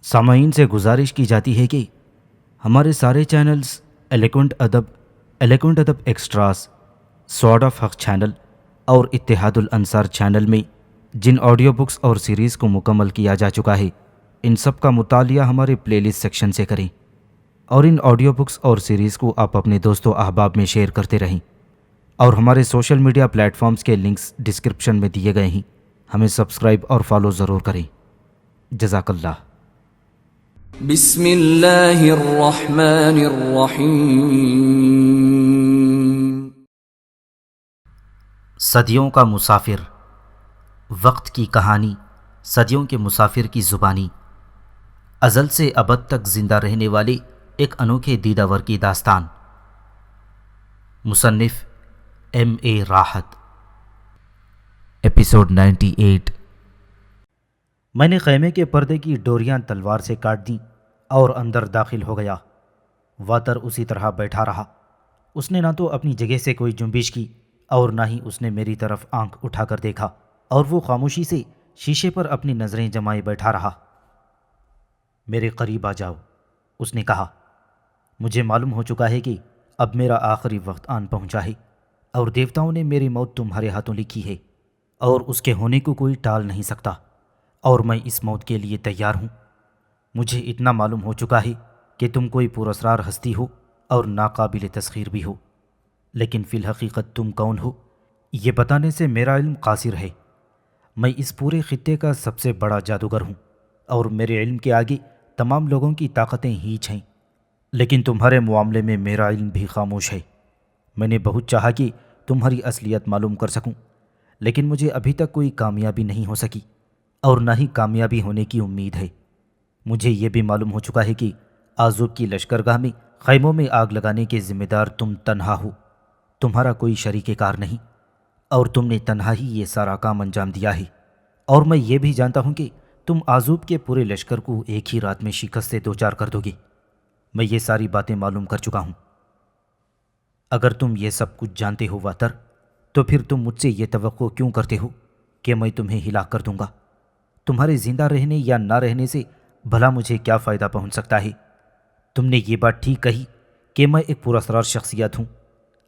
سامعین سے گزارش کی جاتی ہے کہ ہمارے سارے چینلز الیکونٹ ادب ایکسٹراس، سوارڈ آف حق چینل اور اتحاد الانصار چینل میں جن آڈیو بکس اور سیریز کو مکمل کیا جا چکا ہے، ان سب کا مطالعہ ہمارے پلے لسٹ سیکشن سے کریں اور ان آڈیو بکس اور سیریز کو آپ اپنے دوست و احباب میں شیئر کرتے رہیں، اور ہمارے سوشل میڈیا پلیٹ فارمز کے لنکس ڈسکرپشن میں دیے گئے ہیں، ہمیں سبسکرائب اور فالو ضرور کریں۔ جزاک اللہ۔ بسم اللہ الرحمن الرحیم۔ صدیوں کا مسافر، وقت کی کہانی، صدیوں کے مسافر کی زبانی، ازل سے ابد تک زندہ رہنے والی ایک انوکھے دیداور کی داستان۔ مصنف M.A. راحت۔ ایپیسوڈ 98۔ میں نے خیمے کے پردے کی ڈوریاں تلوار سے کاٹ دیں اور اندر داخل ہو گیا۔ واتر اسی طرح بیٹھا رہا۔ اس نے نہ تو اپنی جگہ سے کوئی جنبش کی اور نہ ہی اس نے میری طرف آنکھ اٹھا کر دیکھا، اور وہ خاموشی سے شیشے پر اپنی نظریں جمائے بیٹھا رہا۔ میرے قریب آ جاؤ، اس نے کہا۔ مجھے معلوم ہو چکا ہے کہ اب میرا آخری وقت آن پہنچا ہے، اور دیوتاؤں نے میری موت تمہارے ہاتھوں لکھی ہے، اور اس کے ہونے کو کوئی ٹال نہیں سکتا، اور میں اس موت کے لیے تیار ہوں۔ مجھے اتنا معلوم ہو چکا ہے کہ تم کوئی پراسرار ہستی ہو اور ناقابل تسخیر بھی ہو، لیکن فی الحقیقت تم کون ہو یہ بتانے سے میرا علم قاصر ہے۔ میں اس پورے خطے کا سب سے بڑا جادوگر ہوں، اور میرے علم کے آگے تمام لوگوں کی طاقتیں ہیچ ہیں، لیکن تمہارے معاملے میں میرا علم بھی خاموش ہے۔ میں نے بہت چاہا کہ تمہاری اصلیت معلوم کر سکوں، لیکن مجھے ابھی تک کوئی کامیابی نہیں ہو سکی، اور نہ ہی کامیابی ہونے کی امید ہے۔ مجھے یہ بھی معلوم ہو چکا ہے کہ آذوب کی لشکرگاہ میں خیموں میں آگ لگانے کے ذمہ دار تم تنہا ہو، تمہارا کوئی شریک کار نہیں، اور تم نے تنہا ہی یہ سارا کام انجام دیا ہے۔ اور میں یہ بھی جانتا ہوں کہ تم آذوب کے پورے لشکر کو ایک ہی رات میں شکست سے دوچار کر دو گے۔ میں یہ ساری باتیں معلوم کر چکا ہوں۔ اگر تم یہ سب کچھ جانتے ہو واتر، تو پھر تم مجھ سے یہ توقع کیوں کرتے ہو کہ میں تمہیں ہلاک کر دوں گا؟ تمہارے زندہ رہنے یا نہ رہنے سے بھلا مجھے کیا فائدہ پہنچ سکتا ہے؟ تم نے یہ بات ٹھیک کہی کہ میں ایک پراسرار شخصیت ہوں،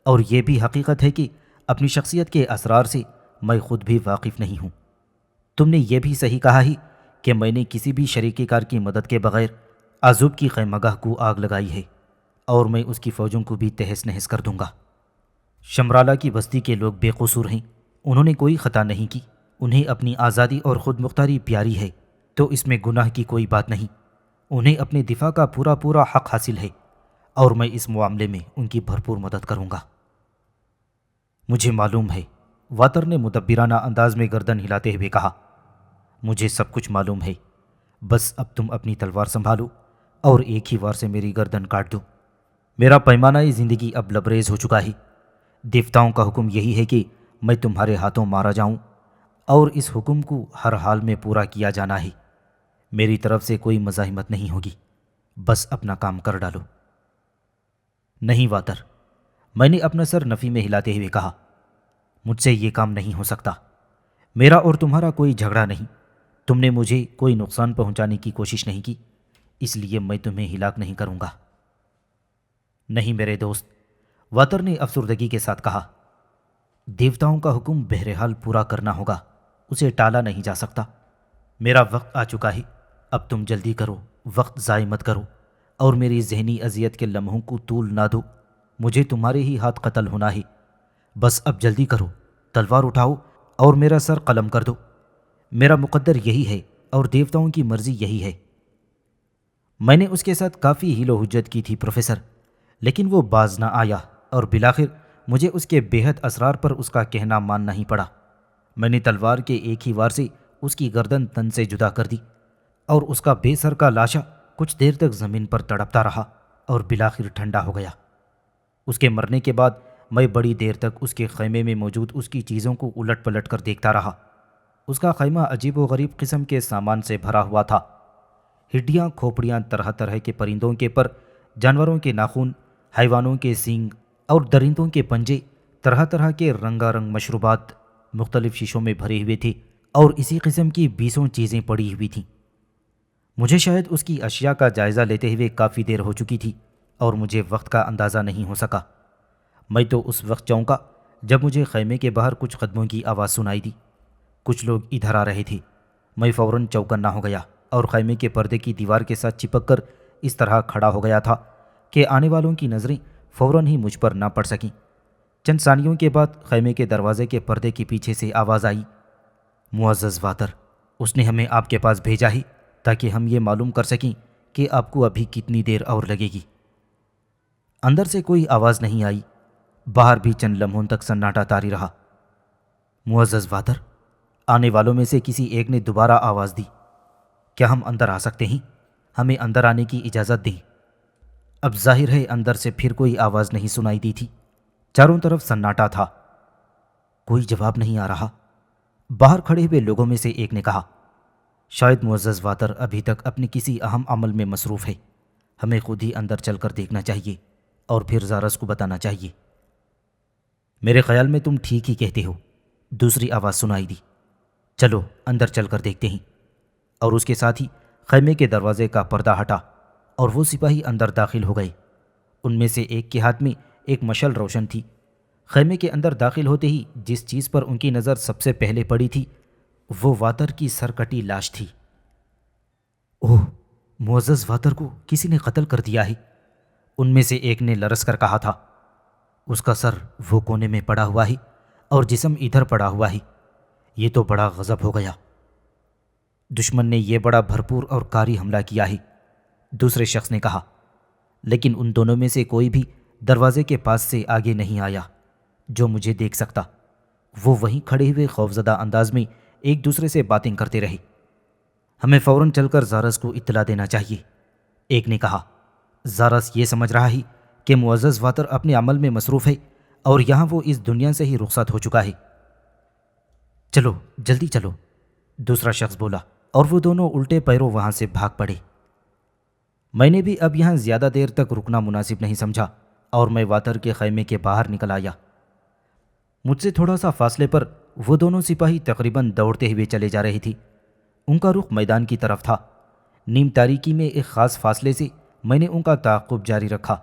اور یہ بھی حقیقت ہے کہ اپنی شخصیت کے اسرار سے میں خود بھی واقف نہیں ہوں۔ تم نے یہ بھی صحیح کہا ہی کہ میں نے کسی بھی شریک کار کی مدد کے بغیر آذوب کی خیمگاہ کو آگ لگائی ہے، اور میں اس کی فوجوں کو بھی تہس نہس کر دوں گا۔ شمرالہ کی بستی کے لوگ بے قصور ہیں، انہوں نے کوئی خطا نہیں کی، انہیں اپنی آزادی اور خود مختاری پیاری ہے، تو اس میں گناہ کی کوئی بات نہیں۔ انہیں اپنے دفاع کا پورا پورا حق حاصل ہے، اور میں اس معاملے میں ان کی بھرپور مدد کروں گا۔ مجھے معلوم ہے، واتر نے مدبرانہ انداز میں گردن ہلاتے ہوئے کہا۔ مجھے سب کچھ معلوم ہے، بس اب تم اپنی تلوار سنبھالو اور ایک ہی وار سے میری گردن کاٹ دو۔ میرا پیمانہ زندگی اب لبریز ہو چکا ہے۔ دیوتاؤں کا حکم یہی ہے کہ میں تمہارے ہاتھوں مارا جاؤں، اور اس حکم کو ہر حال میں پورا کیا جانا ہے۔ میری طرف سے کوئی مزاحمت نہیں ہوگی، بس اپنا کام کر ڈالو۔ نہیں واتر، میں نے اپنا سر نفی میں ہلاتے ہوئے کہا، مجھ سے یہ کام نہیں ہو سکتا۔ میرا اور تمہارا کوئی جھگڑا نہیں، تم نے مجھے کوئی نقصان پہنچانے کی کوشش نہیں کی، اس لیے میں تمہیں ہلاک نہیں کروں گا۔ نہیں میرے دوست، واتر نے افسردگی کے ساتھ کہا، دیوتاؤں کا حکم بہرحال پورا کرنا ہوگا، اسے ٹالا نہیں جا سکتا۔ میرا وقت آ چکا ہے، اب تم جلدی کرو، وقت ضائع مت کرو، اور میری ذہنی اذیت کے لمحوں کو طول نہ دو۔ مجھے تمہارے ہی ہاتھ قتل ہونا ہے، بس اب جلدی کرو، تلوار اٹھاؤ اور میرا سر قلم کر دو۔ میرا مقدر یہی ہے، اور دیوتاؤں کی مرضی یہی ہے۔ میں نے اس کے ساتھ کافی حیل و حجت کی تھی پروفیسر، لیکن وہ باز نہ آیا، اور بالآخر مجھے اس کے بے حد اسرار پر اس کا کہنا ماننا ہی پڑا۔ میں نے تلوار کے ایک ہی وار سے اس کی گردن تن سے جدا کر دی، اور اس کا بے سر کا لاشا کچھ دیر تک زمین پر تڑپتا رہا اور بالآخر ٹھنڈا ہو گیا۔ اس کے مرنے کے بعد میں بڑی دیر تک اس کے خیمے میں موجود اس کی چیزوں کو الٹ پلٹ کر دیکھتا رہا۔ اس کا خیمہ عجیب و غریب قسم کے سامان سے بھرا ہوا تھا۔ ہڈیاں، کھوپڑیاں، طرح طرح کے پرندوں کے پر، جانوروں کے ناخن، حیوانوں کے سینگ اور درندوں کے پنجے، طرح طرح کے رنگا رنگ مشروبات مختلف شیشوں میں بھرے ہوئے تھے، اور اسی قسم کی 20 چیزیں پڑی ہوئی تھیں۔ مجھے شاید اس کی اشیاء کا جائزہ لیتے ہوئے کافی دیر ہو چکی تھی اور مجھے وقت کا اندازہ نہیں ہو سکا۔ میں تو اس وقت چونکا جب مجھے خیمے کے باہر کچھ قدموں کی آواز سنائی دی۔ کچھ لوگ ادھر آ رہے تھے۔ میں فوراً چوکنا ہو گیا اور خیمے کے پردے کی دیوار کے ساتھ چپک کر اس طرح کھڑا ہو گیا تھا کہ آنے والوں کی نظریں فوراً ہی مجھ پر نہ پڑ سکیں۔ چند ثانیوں کے بعد خیمے کے دروازے کے پردے کے پیچھے سے آواز آئی، معزز واتر، اس نے ہمیں آپ کے پاس بھیجا ہے تاکہ ہم یہ معلوم کر سکیں کہ آپ کو ابھی کتنی دیر اور لگے گی۔ اندر سے کوئی آواز نہیں آئی۔ باہر بھی چند لمحوں تک سناٹا طاری رہا۔ معزز واتر، آنے والوں میں سے کسی ایک نے دوبارہ آواز دی، کیا ہم اندر آ سکتے ہیں؟ ہمیں اندر آنے کی اجازت دیں۔ اب ظاہر ہے اندر سے پھر کوئی آواز نہیں سنائی دی تھی۔ چاروں طرف سناٹا تھا۔ کوئی جواب نہیں آ رہا۔ باہر کھڑے ہوئے لوگوں میں سے ایک نے کہا، شاید معزز واتر ابھی تک اپنے کسی اہم عمل میں مصروف ہے، ہمیں خود ہی اندر چل کر دیکھنا چاہیے اور پھر زارس کو بتانا چاہیے۔ میرے خیال میں تم ٹھیک ہی کہتے ہو، دوسری آواز سنائی دی، چلو اندر چل کر دیکھتے ہیں۔ اور اس کے ساتھ ہی خیمے کے دروازے کا پردہ ہٹا اور وہ سپاہی اندر داخل ہو گئے۔ ان میں سے ایک کے ہاتھ میں ایک مشعل روشن تھی۔ خیمے کے اندر داخل ہوتے ہی جس چیز پر ان کی نظر سب سے پہلے پڑی تھی وہ واتر کی سرکٹی لاش تھی۔ اوہ، معزز واتر کو کسی نے قتل کر دیا ہے، ان میں سے ایک نے لرز کر کہا تھا۔ اس کا سر وہ کونے میں پڑا ہوا ہے اور جسم ادھر پڑا ہوا ہے، یہ تو بڑا غضب ہو گیا۔ دشمن نے یہ بڑا بھرپور اور کاری حملہ کیا ہے، دوسرے شخص نے کہا، لیکن ان دونوں میں سے کوئی بھی دروازے کے پاس سے آگے نہیں آیا جو مجھے دیکھ سکتا۔ وہ وہیں کھڑے ہوئے خوفزدہ انداز میں ایک دوسرے سے باتیں کرتے رہے۔ ہمیں فوراً چل کر زارس کو اطلاع دینا چاہیے، ایک نے کہا۔ زارس یہ سمجھ رہا ہے کہ معزز واتر اپنے عمل میں مصروف ہے اور یہاں وہ اس دنیا سے ہی رخصت ہو چکا ہے۔ چلو جلدی چلو، دوسرا شخص بولا، اور وہ دونوں الٹے پیروں وہاں سے بھاگ پڑے۔ میں نے بھی اب یہاں زیادہ دیر تک رکنا مناسب نہیں سمجھا اور میں واتر کے خیمے کے باہر نکل آیا۔ مجھ سے تھوڑا سا فاصلے پر وہ دونوں سپاہی تقریباً دوڑتے ہوئے چلے جا رہے تھے۔ ان کا رخ میدان کی طرف تھا۔ نیم تاریکی میں ایک خاص فاصلے سے میں نے ان کا تعاقب جاری رکھا۔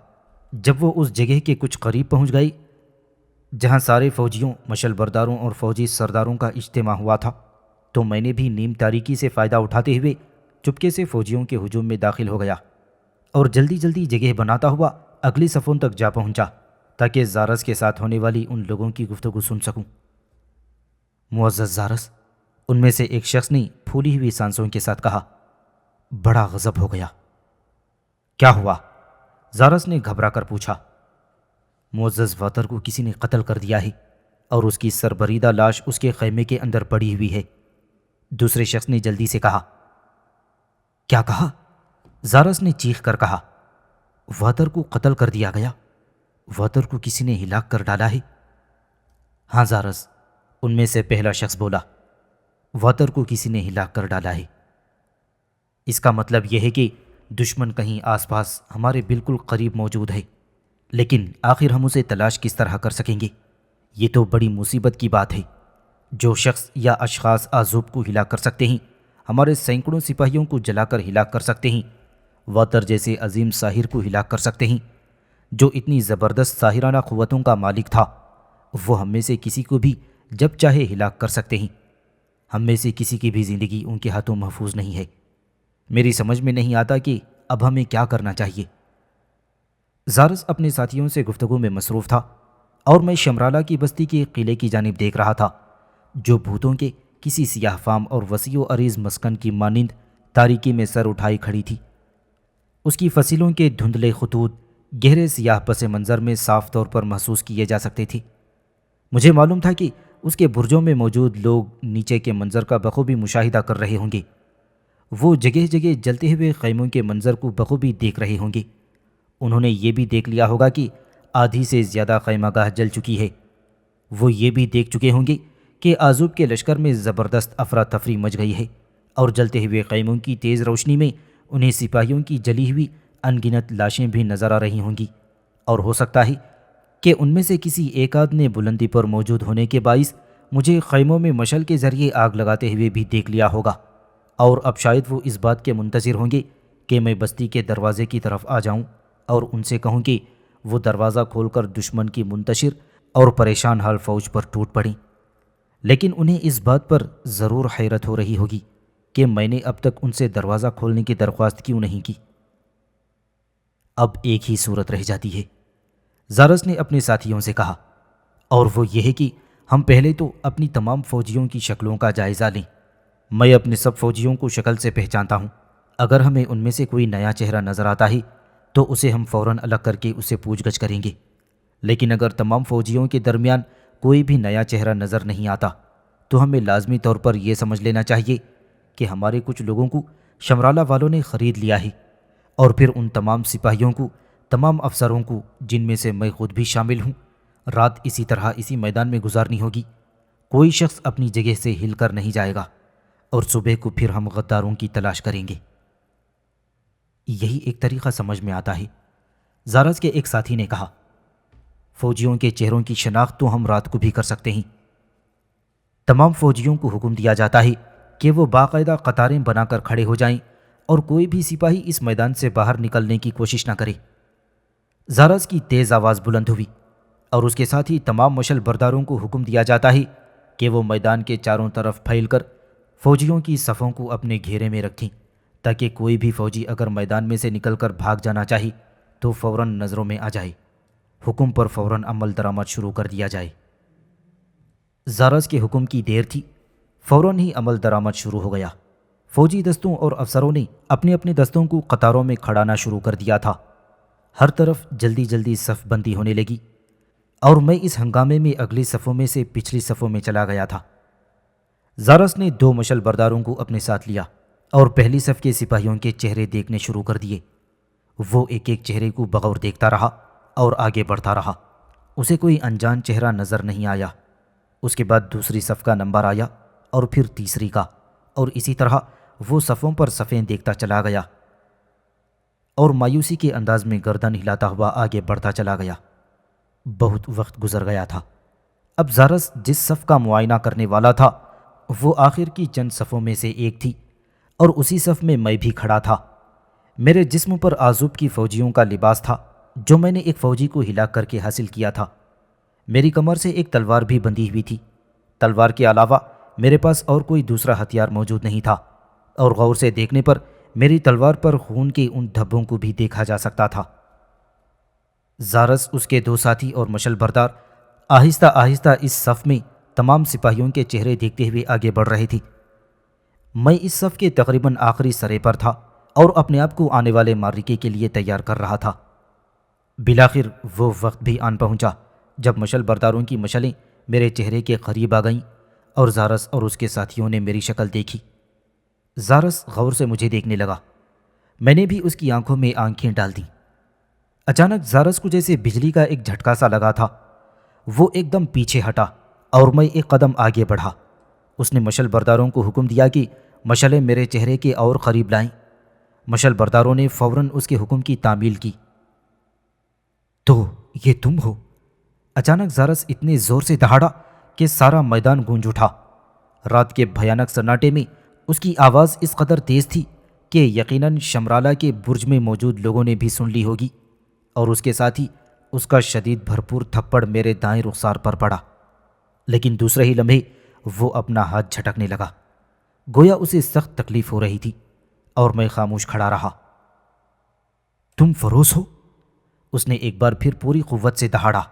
جب وہ اس جگہ کے کچھ قریب پہنچ گئی جہاں سارے فوجیوں، مشعل برداروں اور فوجی سرداروں کا اجتماع ہوا تھا، تو میں نے بھی نیم تاریکی سے فائدہ اٹھاتے ہوئے چپکے سے فوجیوں کے ہجوم میں داخل ہو گیا اور جلدی جلدی جگہ بناتا ہوا اگلی صفوں تک جا پہنچا تاکہ زارس کے ساتھ ہونے والی ان لوگوں کی گفتگو سن سکوں۔ معزز زارس، ان میں سے ایک شخص نے پھولی ہوئی سانسوں کے ساتھ کہا، بڑا غضب ہو گیا۔ کیا ہوا؟ زارس نے گھبرا کر پوچھا۔ معزز واتر کو کسی نے قتل کر دیا ہے اور اس کی سربریدہ لاش اس کے خیمے کے اندر پڑی ہوئی ہے، دوسرے شخص نے جلدی سے کہا۔ کیا کہا؟ زارس نے چیخ کر کہا، واتر کو قتل کر دیا گیا، واتر کو کسی نے ہلاک کر ڈالا ہے۔ ہاں زارس، ان میں سے پہلا شخص بولا، واتر کو کسی نے ہلاک کر ڈالا ہے۔ اس کا مطلب یہ ہے کہ دشمن کہیں آس پاس ہمارے بالکل قریب موجود ہے، لیکن آخر ہم اسے تلاش کس طرح کر سکیں گے؟ یہ تو بڑی مصیبت کی بات ہے۔ جو شخص یا اشخاص آزوب کو ہلاک کر سکتے ہیں، ہمارے سینکڑوں سپاہیوں کو جلا کر ہلاک کر سکتے ہیں، واتر جیسے عظیم ساحر کو ہلاک کر سکتے ہیں جو اتنی زبردست ساحرانہ قوتوں کا مالک تھا، وہ ہم میں سے کسی کو بھی جب چاہے ہلاک کر سکتے ہیں۔ ہم میں سے کسی کی بھی زندگی ان کے ہاتھوں محفوظ نہیں ہے۔ میری سمجھ میں نہیں آتا کہ اب ہمیں کیا کرنا چاہیے۔ زارس اپنے ساتھیوں سے گفتگو میں مصروف تھا اور میں شمرالہ کی بستی کے قلعے کی جانب دیکھ رہا تھا جو بھوتوں کے کسی سیاہ فام اور وسیع و عریض مسکن کی مانند تاریکی میں سر اٹھائی کھڑی تھی۔ اس کی فصیلوں کے دھندلے خطوط گہرے سیاہ پس منظر میں صاف طور پر محسوس کیے جا سکتے تھے۔ مجھے معلوم تھا کہ اس کے برجوں میں موجود لوگ نیچے کے منظر کا بخوبی مشاہدہ کر رہے ہوں گے۔ وہ جگہ جگہ جلتے ہوئے خیموں کے منظر کو بخوبی دیکھ رہے ہوں گے۔ انہوں نے یہ بھی دیکھ لیا ہوگا کہ آدھی سے زیادہ خیمہ گاہ جل چکی ہے۔ وہ یہ بھی دیکھ چکے ہوں گے کہ آزوب کے لشکر میں زبردست افراتفری مچ گئی ہے اور جلتے ہوئے خیموں کی تیز روشنی میں انہیں سپاہیوں کی جلی ہوئی ان گنت لاشیں بھی نظر آ رہی ہوں گی، اور ہو سکتا ہے کہ ان میں سے کسی ایک آدھ نے بلندی پر موجود ہونے کے باعث مجھے خیموں میں مشعل کے ذریعے آگ لگاتے ہوئے بھی دیکھ لیا ہوگا اور اب شاید وہ اس بات کے منتظر ہوں گے کہ میں بستی کے دروازے کی طرف آ جاؤں اور ان سے کہوں کہ وہ دروازہ کھول کر دشمن کی منتشر اور پریشان حال فوج پر ٹوٹ پڑیں۔ لیکن انہیں اس بات پر ضرور حیرت ہو رہی ہوگی کہ میں نے اب تک ان سے دروازہ کھولنے کی درخواست کیوں نہیں کی۔ اب ایک ہی صورت رہ جاتی ہے، زارس نے اپنے ساتھیوں سے کہا، اور وہ یہ ہے کہ ہم پہلے تو اپنی تمام فوجیوں کی شکلوں کا جائزہ لیں۔ میں اپنے سب فوجیوں کو شکل سے پہچانتا ہوں، اگر ہمیں ان میں سے کوئی نیا چہرہ نظر آتا ہے تو اسے ہم فوراً الگ کر کے اسے پوچھ گچھ کریں گے، لیکن اگر تمام فوجیوں کے درمیان کوئی بھی نیا چہرہ نظر نہیں آتا تو ہمیں لازمی طور پر یہ سمجھ لینا چاہیے کہ ہمارے کچھ لوگوں کو شمرالہ والوں نے خرید لیا ہے، اور پھر ان تمام سپاہیوں کو، تمام افسروں کو، جن میں سے میں خود بھی شامل ہوں، رات اسی طرح اسی میدان میں گزارنی ہوگی۔ کوئی شخص اپنی جگہ سے ہل کر نہیں جائے گا، اور صبح کو پھر ہم غداروں کی تلاش کریں گے۔ یہی ایک طریقہ سمجھ میں آتا ہے، زارس کے ایک ساتھی نے کہا۔ فوجیوں کے چہروں کی شناخت تو ہم رات کو بھی کر سکتے ہیں۔ تمام فوجیوں کو حکم دیا جاتا ہے کہ وہ باقاعدہ قطاریں بنا کر کھڑے ہو جائیں اور کوئی بھی سپاہی اس میدان سے باہر نکلنے کی کوشش نہ کرے۔ زارس کی تیز آواز بلند ہوئی اور اس کے ساتھ ہی تمام مشل برداروں کو حکم دیا جاتا ہے کہ وہ میدان کے چاروں طرف پھیل کر فوجیوں کی صفوں کو اپنے گھیرے میں رکھیں، تاکہ کوئی بھی فوجی اگر میدان میں سے نکل کر بھاگ جانا چاہے تو فوراً نظروں میں آ جائے۔ حکم پر فوراً عمل درآمد شروع کر دیا جائے۔ زارس کے حکم کی دیر تھی، فوراً ہی عمل درآمد شروع ہو گیا۔ فوجی دستوں اور افسروں نے اپنے اپنے دستوں کو قطاروں میں کھڑانا شروع کر دیا تھا۔ ہر طرف جلدی جلدی صف بندی ہونے لگی، اور میں اس ہنگامے میں اگلی صفوں میں سے پچھلی صفوں میں چلا گیا تھا۔ زارس نے 2 مشل برداروں کو اپنے ساتھ لیا اور پہلی صف کے سپاہیوں کے چہرے دیکھنے شروع کر دیے۔ وہ ایک ایک چہرے کو بغور دیکھتا رہا اور آگے بڑھتا رہا۔ اسے کوئی انجان چہرہ نظر نہیں آیا۔ اس کے بعد دوسری صف کا نمبر آیا اور پھر تیسری کا، اور اسی طرح وہ صفوں پر صفیں دیکھتا چلا گیا اور مایوسی کے انداز میں گردن ہلاتا ہوا آگے بڑھتا چلا گیا۔ بہت وقت گزر گیا تھا۔ اب زارس جس صف کا معائنہ کرنے والا تھا وہ آخر کی چند صفوں میں سے ایک تھی، اور اسی صف میں میں بھی کھڑا تھا۔ میرے جسم پر آذوب کی فوجیوں کا لباس تھا جو میں نے ایک فوجی کو ہلا کر کے حاصل کیا تھا۔ میری کمر سے ایک تلوار بھی بندھی ہوئی تھی۔ تلوار کے علاوہ میرے پاس اور کوئی دوسرا ہتھیار موجود نہیں تھا، اور غور سے دیکھنے پر میری تلوار پر خون کے ان دھبوں کو بھی دیکھا جا سکتا تھا۔ زارس، اس کے 2 ساتھی اور مشل بردار آہستہ آہستہ اس صف میں تمام سپاہیوں کے چہرے دیکھتے ہوئے آگے بڑھ رہے تھے۔ میں اس صف کے تقریباً آخری سرے پر تھا اور اپنے آپ کو آنے والے معرکے کے لیے تیار کر رہا تھا۔ بالآخر وہ وقت بھی آن پہنچا جب مشل برداروں کی مشلیں میرے چہرے کے قریب آ گئیں اور زارس اور اس کے ساتھیوں نے میری شکل دیکھی۔ زارس غور سے مجھے دیکھنے لگا، میں نے بھی اس کی آنکھوں میں آنکھیں ڈال دیں۔ اچانک زارس کو جیسے بجلی کا ایک جھٹکا سا لگا تھا۔ وہ ایک دم پیچھے ہٹا اور میں ایک قدم آگے بڑھا۔ اس نے مشل برداروں کو حکم دیا کہ مشلیں میرے چہرے کے اور قریب لائیں۔ مشل برداروں نے فوراً اس کے حکم کی تعمیل کی۔ تو یہ تم ہو؟ اچانک زارس اتنے زور سے دہاڑا کہ سارا میدان گونج اٹھا۔ رات کے بھیانک سناٹے میں اس کی آواز اس قدر تیز تھی کہ یقیناً شمرالہ کے برج میں موجود لوگوں نے بھی سن لی ہوگی، اور اس کے ساتھ ہی اس کا شدید بھرپور تھپڑ میرے دائیں رخسار پر پڑا۔ لیکن دوسرے ہی لمحے وہ اپنا ہاتھ جھٹکنے لگا، گویا اسے سخت تکلیف ہو رہی تھی، اور میں خاموش کھڑا رہا۔ تم فروز ہو؟ اس نے ایک بار پھر پوری قوت سے دہاڑا۔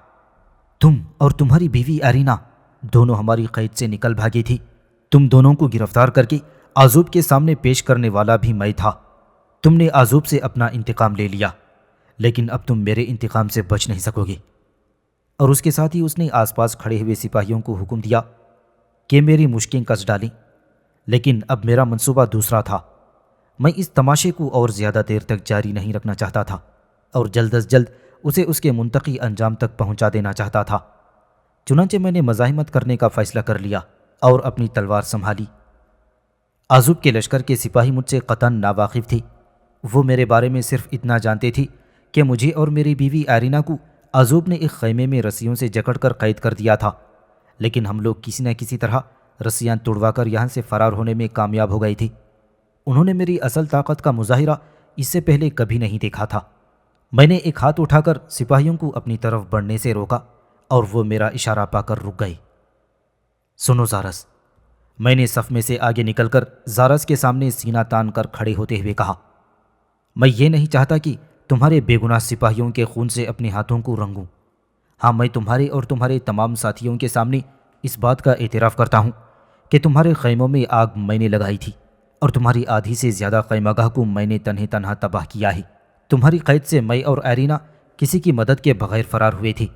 تم اور تمہاری بیوی ارینا دونوں ہماری قید سے نکل بھاگی تھی۔ تم دونوں کو گرفتار کر کے آذوب کے سامنے پیش کرنے والا بھی میں تھا۔ تم نے آذوب سے اپنا انتقام لے لیا، لیکن اب تم میرے انتقام سے بچ نہیں سکو گے۔ اور اس کے ساتھ ہی اس نے آس پاس کھڑے ہوئے سپاہیوں کو حکم دیا کہ میری مشکیں کس ڈالیں۔ لیکن اب میرا منصوبہ دوسرا تھا۔ میں اس تماشے کو اور زیادہ دیر تک جاری نہیں رکھنا چاہتا تھا، اور جلد از جلد اسے اس کے منطقی انجام تک پہنچا دینا چاہتا تھا۔ چنانچہ میں نے مزاحمت کرنے کا فیصلہ کر لیا اور اپنی تلوار سنبھالی۔ آذوب کے لشکر کے سپاہی مجھ سے قطعاً ناواقف تھے۔ وہ میرے بارے میں صرف اتنا جانتے تھے کہ مجھے اور میری بیوی ارینا کو آذوب نے ایک خیمے میں رسیوں سے جکڑ کر قید کر دیا تھا، لیکن ہم لوگ کسی نہ کسی طرح رسیاں توڑوا کر یہاں سے فرار ہونے میں کامیاب ہو گئے تھے۔ انہوں نے میری اصل طاقت کا مظاہرہ اس سے پہلے کبھی نہیں دیکھا تھا۔ میں نے ایک ہاتھ اٹھا کر سپاہیوں کو اپنی طرف بڑھنے سے روکا اور وہ میرا اشارہ پا کر رک گئے۔ سنو زارس، میں نے صف میں سے آگے نکل کر زارس کے سامنے سینہ تان کر کھڑے ہوتے ہوئے کہا، میں یہ نہیں چاہتا کہ تمہارے بے گناہ سپاہیوں کے خون سے اپنے ہاتھوں کو رنگوں۔ ہاں، میں تمہارے اور تمہارے تمام ساتھیوں کے سامنے اس بات کا اعتراف کرتا ہوں کہ تمہارے خیموں میں آگ میں نے لگائی تھی اور تمہاری آدھی سے زیادہ خیمہ گاہ کو میں نے تنہا تباہ کیا ہے۔ تمہاری قید سے میں اور ایرینا کسی کی مدد کے بغیر فرار ہوئے تھے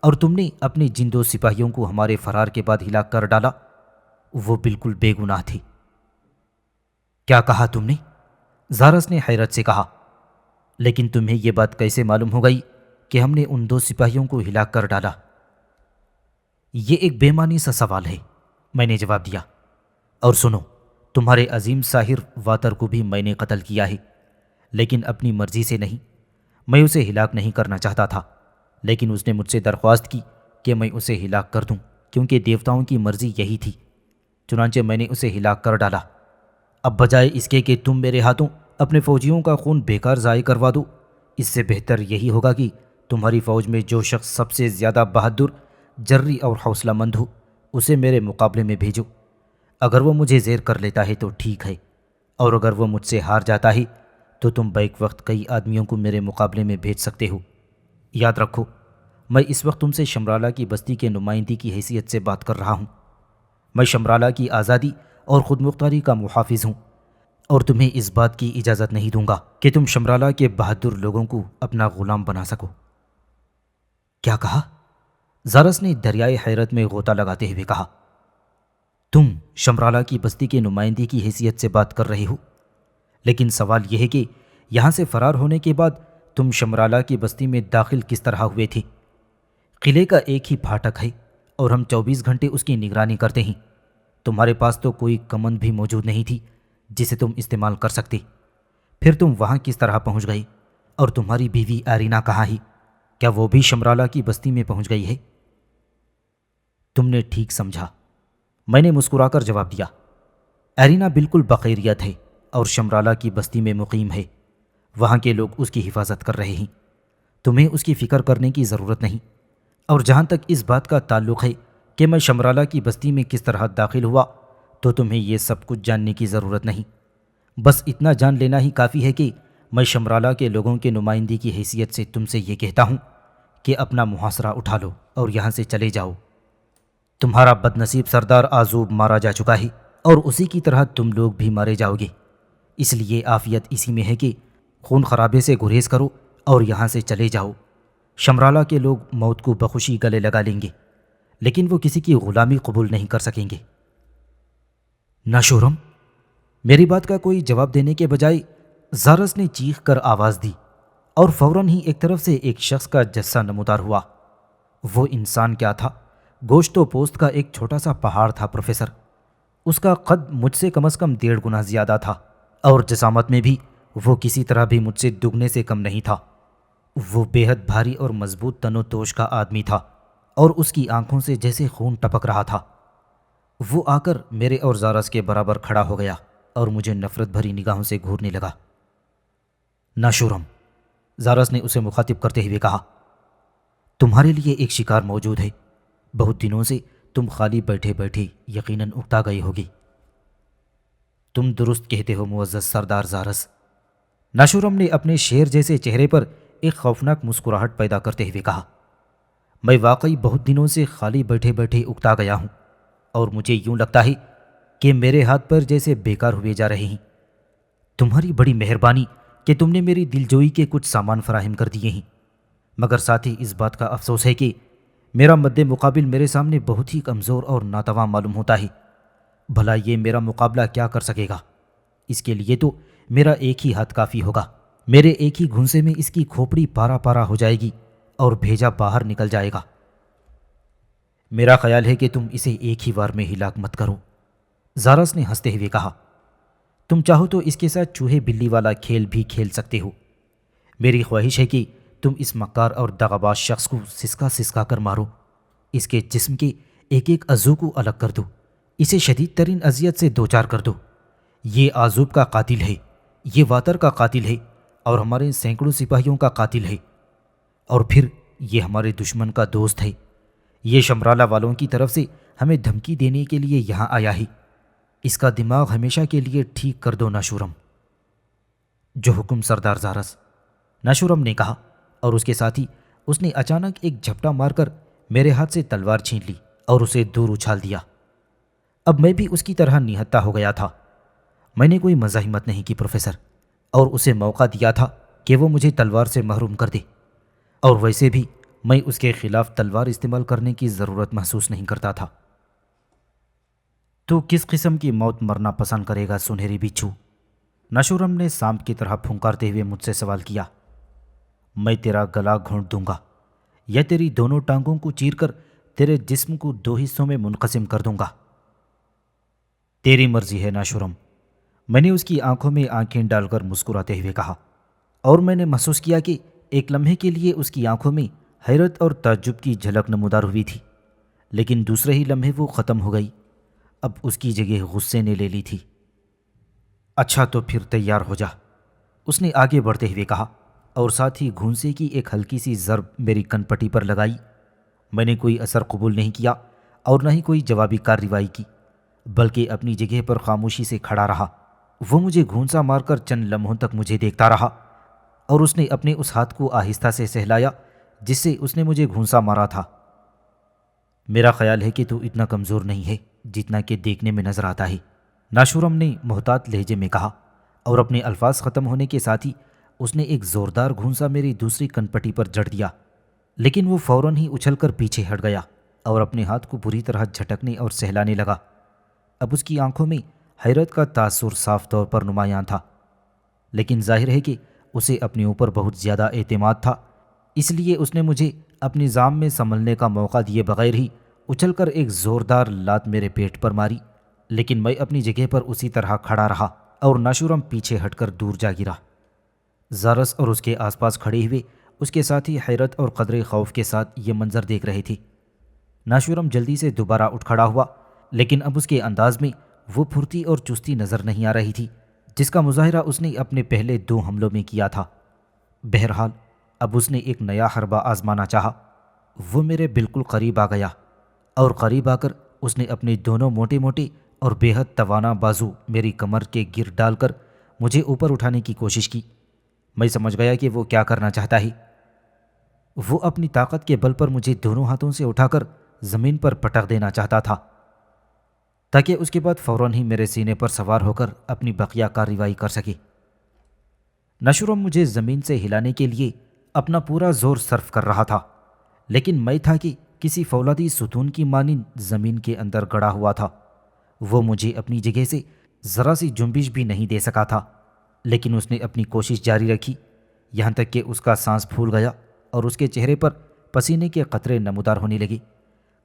اور تم نے اپنے جن 2 سپاہیوں کو ہمارے فرار کے بعد ہلاک کر ڈالا، وہ بالکل بے گناہ تھے۔ کیا کہا تم نے؟ زارس نے حیرت سے کہا۔ لیکن تمہیں یہ بات کیسے معلوم ہو گئی کہ ہم نے ان 2 سپاہیوں کو ہلاک کر ڈالا؟ یہ ایک بے معنی سا سوال ہے، میں نے جواب دیا۔ اور سنو، تمہارے عظیم ساحر واتر کو بھی میں نے قتل کیا ہے، لیکن اپنی مرضی سے نہیں۔ میں اسے ہلاک نہیں کرنا چاہتا تھا، لیکن اس نے مجھ سے درخواست کی کہ میں اسے ہلاک کر دوں، کیونکہ دیوتاؤں کی مرضی یہی تھی۔ چنانچہ میں نے اسے ہلاک کر ڈالا۔ اب بجائے اس کے کہ تم میرے ہاتھوں اپنے فوجیوں کا خون بیکار ضائع کروا دو، اس سے بہتر یہی ہوگا کہ تمہاری فوج میں جو شخص سب سے زیادہ بہادر، جرری اور حوصلہ مند ہو، اسے میرے مقابلے میں بھیجو۔ اگر وہ مجھے زیر کر لیتا ہے تو ٹھیک ہے، اور اگر وہ مجھ سے ہار جاتا ہے تو تم بیک وقت کئی آدمیوں کو میرے مقابلے میں بھیج سکتے ہو۔ یاد رکھو، میں اس وقت تم سے شمرالہ کی بستی کے نمائندی کی حیثیت سے بات کر رہا ہوں۔ میں شمرالہ کی آزادی اور خود مختاری کا محافظ ہوں، اور تمہیں اس بات کی اجازت نہیں دوں گا کہ تم شمرالہ کے بہادر لوگوں کو اپنا غلام بنا سکو۔ کیا کہا؟ زارس نے دریائے حیرت میں غوطہ لگاتے ہوئے کہا، تم شمرالہ کی بستی کے نمائندی کی حیثیت سے بات کر رہے ہو، لیکن سوال یہ ہے کہ یہاں سے فرار ہونے کے بعد تم شمرالہ کی بستی میں داخل کس طرح ہوئے تھے؟ قلعے کا ایک ہی پھاٹک ہے اور ہم 24 گھنٹے اس کی نگرانی کرتے ہیں۔ تمہارے پاس تو کوئی کمند بھی موجود نہیں تھی جسے تم استعمال کر سکتے۔ پھر تم وہاں کس طرح پہنچ گئے؟ اور تمہاری بیوی ایرینا کہاں ہے؟ کیا وہ بھی شمرالہ کی بستی میں پہنچ گئی ہے؟ تم نے ٹھیک سمجھا، میں نے مسکرا کر جواب دیا۔ ایرینا بالکل بخیریت ہے اور شمرالہ کی بستی میں مقیم ہے۔ وہاں کے لوگ اس کی حفاظت کر رہے ہیں، تمہیں اس کی فکر کرنے کی ضرورت نہیں۔ اور جہاں تک اس بات کا تعلق ہے کہ میں شمرالہ کی بستی میں کس طرح داخل ہوا، تو تمہیں یہ سب کچھ جاننے کی ضرورت نہیں۔ بس اتنا جان لینا ہی کافی ہے کہ میں شمرالہ کے لوگوں کے نمائندی کی حیثیت سے تم سے یہ کہتا ہوں کہ اپنا محاصرہ اٹھا لو اور یہاں سے چلے جاؤ۔ تمہارا بدنصیب سردار آزوب مارا جا چکا ہے اور اسی کی طرح تم لوگ بھی مارے جاؤ گے۔ اس لیے عافیت اسی میں ہے کہ خون خرابے سے گریز کرو اور یہاں سے چلے جاؤ۔ شمرالہ کے لوگ موت کو بخوشی گلے لگا لیں گے، لیکن وہ کسی کی غلامی قبول نہیں کر سکیں گے۔ ناشورم، میری بات کا کوئی جواب دینے کے بجائے زارس نے چیخ کر آواز دی اور فوراً ہی ایک طرف سے ایک شخص کا جثہ نمودار ہوا۔ وہ انسان کیا تھا؟ گوشت و پوست کا ایک چھوٹا سا پہاڑ تھا پروفیسر۔ اس کا قد مجھ سے کم از کم 1.5 گنا زیادہ تھا، اور جسامت میں بھی وہ کسی طرح بھی مجھ سے دگنے سے کم نہیں تھا۔ وہ بے حد بھاری اور مضبوط تن و توش کا آدمی تھا، اور اس کی آنکھوں سے جیسے خون ٹپک رہا تھا۔ وہ آ کر میرے اور زارس کے برابر کھڑا ہو گیا اور مجھے نفرت بھری نگاہوں سے گھورنے لگا۔ ناشورم، زارس نے اسے مخاطب کرتے ہوئے کہا، تمہارے لیے ایک شکار موجود ہے۔ بہت دنوں سے تم خالی بیٹھے بیٹھے یقیناً اکتا گئے ہوگی۔ تم درست کہتے ہو معزز سردار زارس، ناشورم نے اپنے شیر جیسے چہرے پر ایک خوفناک مسکراہٹ پیدا کرتے ہوئے کہا، میں واقعی بہت دنوں سے خالی بیٹھے بیٹھے اکتا گیا ہوں، اور مجھے یوں لگتا ہے کہ میرے ہاتھ پر جیسے بیکار ہوئے جا رہے ہیں۔ تمہاری بڑی مہربانی کہ تم نے میری دلجوئی کے کچھ سامان فراہم کر دیے ہیں، مگر ساتھ ہی اس بات کا افسوس ہے کہ میرا مد مقابل میرے سامنے بہت ہی کمزور اور ناتواں معلوم ہوتا ہے۔ بھلا یہ میرا مقابلہ کیا کر سکے گا؟ اس کے لیے تو میرا ایک ہی ہاتھ کافی ہوگا۔ میرے ایک ہی گھونسے میں اس کی کھوپڑی پارا پارا ہو جائے گی اور بھیجا باہر نکل جائے گا۔ میرا خیال ہے کہ تم اسے ایک ہی بار میں ہلاک مت کرو، زارس نے ہنستے ہوئے کہا۔ تم چاہو تو اس کے ساتھ چوہے بلی والا کھیل بھی کھیل سکتے ہو۔ میری خواہش ہے کہ تم اس مکار اور دغاباز شخص کو سسکا سسکا کر مارو، اس کے جسم کے ایک ایک عضو کو الگ کر دو، اسے شدید ترین اذیت سے دوچار کر دو، یہ آزوب کا قاتل ہے، یہ واتر کا قاتل ہے اور ہمارے سینکڑوں سپاہیوں کا قاتل ہے، اور پھر یہ ہمارے دشمن کا دوست ہے۔ یہ شمرالہ والوں کی طرف سے ہمیں دھمکی دینے کے لیے یہاں آیا ہے۔ اس کا دماغ ہمیشہ کے لیے ٹھیک کر دو ناشورم۔ جو حکم سردار زارس، ناشورم نے کہا، اور اس کے ساتھ ہی اس نے اچانک ایک جھپٹا مار کر میرے ہاتھ سے تلوار چھین لی اور اسے دور اچھال دیا۔ اب میں بھی اس کی طرح نہتھا ہو گیا تھا۔ میں نے کوئی مزاحمت نہیں کی پروفیسر، اور اسے موقع دیا تھا کہ وہ مجھے تلوار سے محروم کر دے، اور ویسے بھی میں اس کے خلاف تلوار استعمال کرنے کی ضرورت محسوس نہیں کرتا تھا۔ تو کس قسم کی موت مرنا پسند کرے گا سنہری بچھو؟ ناشورم نے سانپ کی طرح پھنکارتے ہوئے مجھ سے سوال کیا۔ میں تیرا گلا گھونٹ دوں گا یا تیری دونوں ٹانگوں کو چیر کر تیرے جسم کو دو حصوں میں منقسم کر دوں گا۔ تیری مرضی ہے ناشورم، میں نے اس کی آنکھوں میں آنکھیں ڈال کر مسکراتے ہوئے کہا، اور میں نے محسوس کیا کہ ایک لمحے کے لیے اس کی آنکھوں میں حیرت اور تعجب کی جھلک نمودار ہوئی تھی، لیکن دوسرے ہی لمحے وہ ختم ہو گئی۔ اب اس کی جگہ غصے نے لے لی تھی۔ اچھا تو پھر تیار ہو جا، اس نے آگے بڑھتے ہوئے کہا، اور ساتھ ہی گھونسے کی ایک ہلکی سی ضرب میری کن پٹی پر لگائی۔ میں نے کوئی اثر قبول نہیں کیا اور نہ ہی کوئی جوابی کارروائی کی، بلکہ اپنی جگہ پر خاموشی سے کھڑا رہا۔ وہ مجھے گھونسا مار کر چند لمحوں تک مجھے دیکھتا رہا، اور اس نے اپنے اس ہاتھ کو آہستہ سے سہلایا جس سے اس نے مجھے گھونسا مارا تھا۔ میرا خیال ہے کہ تو اتنا کمزور نہیں ہے جتنا کہ دیکھنے میں نظر آتا ہے، ناشورم نے محتاط لہجے میں کہا، اور اپنے الفاظ ختم ہونے کے ساتھ ہی اس نے ایک زوردار گھونسا میری دوسری کن پٹی پر جڑ دیا، لیکن وہ فوراً ہی اچھل کر پیچھے ہٹ گیا اور اپنے ہاتھ کو بری طرح جھٹکنے اور سہلانے لگا۔ اب اس کی آنکھوں میں حیرت کا تاثر صاف طور پر نمایاں تھا، لیکن ظاہر ہے کہ اسے اپنے اوپر بہت زیادہ اعتماد تھا، اس لیے اس نے مجھے اپنے نظام میں سنبھلنے کا موقع دیے بغیر ہی اچھل کر ایک زوردار لات میرے پیٹ پر ماری، لیکن میں اپنی جگہ پر اسی طرح کھڑا رہا اور ناشورم پیچھے ہٹ کر دور جا گرا۔ زارس اور اس کے آس پاس کھڑے ہوئے اس کے ساتھ ہی حیرت اور قدرے خوف کے ساتھ یہ منظر دیکھ رہے تھے۔ ناشورم جلدی سے دوبارہ اٹھ کھڑا ہوا، لیکن اب اس کے انداز میں وہ پھرتی اور چستی نظر نہیں آ رہی تھی جس کا مظاہرہ اس نے اپنے پہلے 2 حملوں میں کیا تھا۔ بہرحال اب اس نے ایک نیا حربہ آزمانا چاہا۔ وہ میرے بالکل قریب آ گیا، اور قریب آ کر اس نے اپنے دونوں موٹے موٹے اور بے حد توانا بازو میری کمر کے گر ڈال کر مجھے اوپر اٹھانے کی کوشش کی۔ میں سمجھ گیا کہ وہ کیا کرنا چاہتا ہے۔ وہ اپنی طاقت کے بل پر مجھے دونوں ہاتھوں سے اٹھا کر زمین پر پٹک دینا چاہتا تھا، تاکہ اس کے بعد فوراً ہی میرے سینے پر سوار ہو کر اپنی بقیہ کارروائی کر سکے۔ ناشورم مجھے زمین سے ہلانے کے لیے اپنا پورا زور صرف کر رہا تھا، لیکن میں تھا کہ کسی فولادی ستون کی مانند زمین کے اندر گڑا ہوا تھا۔ وہ مجھے اپنی جگہ سے ذرا سی جنبش بھی نہیں دے سکا تھا، لیکن اس نے اپنی کوشش جاری رکھی، یہاں تک کہ اس کا سانس پھول گیا اور اس کے چہرے پر پسینے کے قطرے نمودار ہونے لگے۔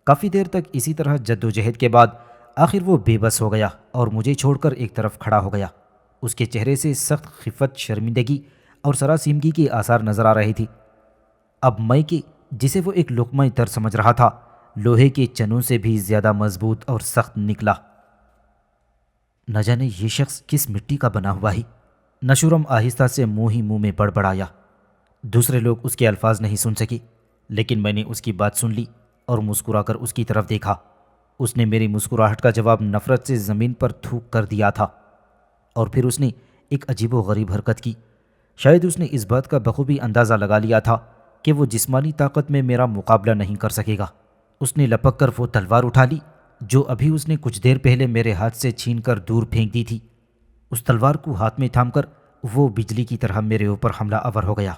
کافی دیر تک اسی طرح جد و جہد کے بعد آخر وہ بے بس ہو گیا اور مجھے چھوڑ کر ایک طرف کھڑا ہو گیا۔ اس کے چہرے سے سخت خفت، شرمندگی اور سراسیمگی کے آثار نظر آ رہے تھے۔ اب میں کہ جسے وہ ایک لقمہ تر سمجھ رہا تھا، لوہے کے چنوں سے بھی زیادہ مضبوط اور سخت نکلا۔ نہ جانے یہ شخص کس مٹی کا بنا ہوا ہے، ناشورم آہستہ سے منہ ہی منہ میں بڑبڑایا۔ دوسرے لوگ اس کے الفاظ نہیں سن سکے، لیکن میں نے اس کی بات سن لی اور مسکرا کر اس کی طرف دیکھا۔ اس نے میری مسکراہٹ کا جواب نفرت سے زمین پر تھوک کر دیا تھا، اور پھر اس نے ایک عجیب و غریب حرکت کی۔ شاید اس نے اس بات کا بخوبی اندازہ لگا لیا تھا کہ وہ جسمانی طاقت میں میرا مقابلہ نہیں کر سکے گا۔ اس نے لپک کر وہ تلوار اٹھا لی جو ابھی اس نے کچھ دیر پہلے میرے ہاتھ سے چھین کر دور پھینک دی تھی۔ اس تلوار کو ہاتھ میں تھام کر وہ بجلی کی طرح میرے اوپر حملہ آور ہو گیا۔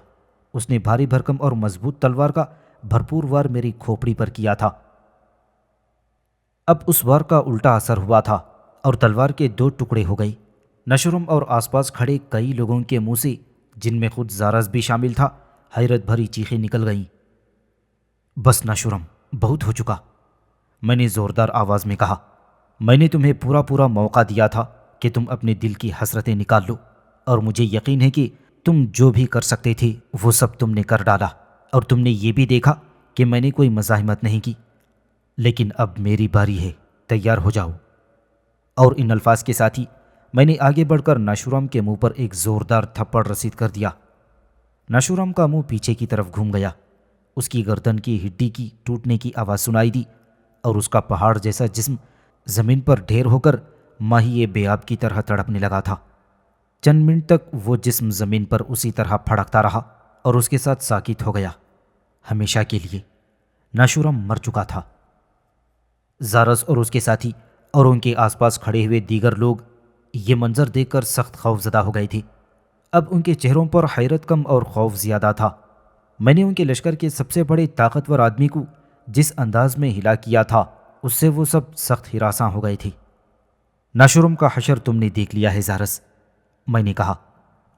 اس نے بھاری بھرکم اور مضبوط تلوار کا بھرپور وار میری کھوپڑی پر کیا تھا۔ اب اس وار کا الٹا اثر ہوا تھا اور تلوار کے 2 ٹکڑے ہو گئے۔ ناشورم اور آس پاس کھڑے کئی لوگوں کے منہ سے، جن میں خود زارس بھی شامل تھا، حیرت بھری چیخیں نکل گئیں۔ بس ناشورم، بہت ہو چکا، میں نے زوردار آواز میں کہا۔ میں نے تمہیں پورا موقع دیا تھا کہ تم اپنے دل کی حسرتیں نکال لو، اور مجھے یقین ہے کہ تم جو بھی کر سکتے تھے وہ سب تم نے کر ڈالا، اور تم نے یہ بھی دیکھا کہ میں نے کوئی مزاحمت نہیں کی۔ لیکن اب میری باری ہے، تیار ہو جاؤ۔ اور ان الفاظ کے ساتھ ہی میں نے آگے بڑھ کر ناشورام کے منہ پر ایک زوردار تھپڑ رسید کر دیا۔ ناشورام کا منہ پیچھے کی طرف گھوم گیا، اس کی گردن کی ہڈی کی ٹوٹنے کی آواز سنائی دی اور اس کا پہاڑ جیسا جسم زمین پر ڈھیر ہو کر ماہی بے آب کی طرح تڑپنے لگا تھا۔ چند منٹ تک وہ جسم زمین پر اسی طرح پھڑکتا رہا اور اس کے ساتھ ساکت ہو گیا، ہمیشہ کے لیے۔ ناشورام مر چکا تھا۔ زارس اور اس کے ساتھی اور ان کے آس پاس کھڑے ہوئے دیگر لوگ یہ منظر دیکھ کر سخت خوف زدہ ہو گئے تھے۔ اب ان کے چہروں پر حیرت کم اور خوف زیادہ تھا۔ میں نے ان کے لشکر کے سب سے بڑے طاقتور آدمی کو جس انداز میں ہلا کیا تھا، اس سے وہ سب سخت ہراساں ہو گئے تھے۔ ناشورام کا حشر تم نے دیکھ لیا ہے زارس، میں نے کہا۔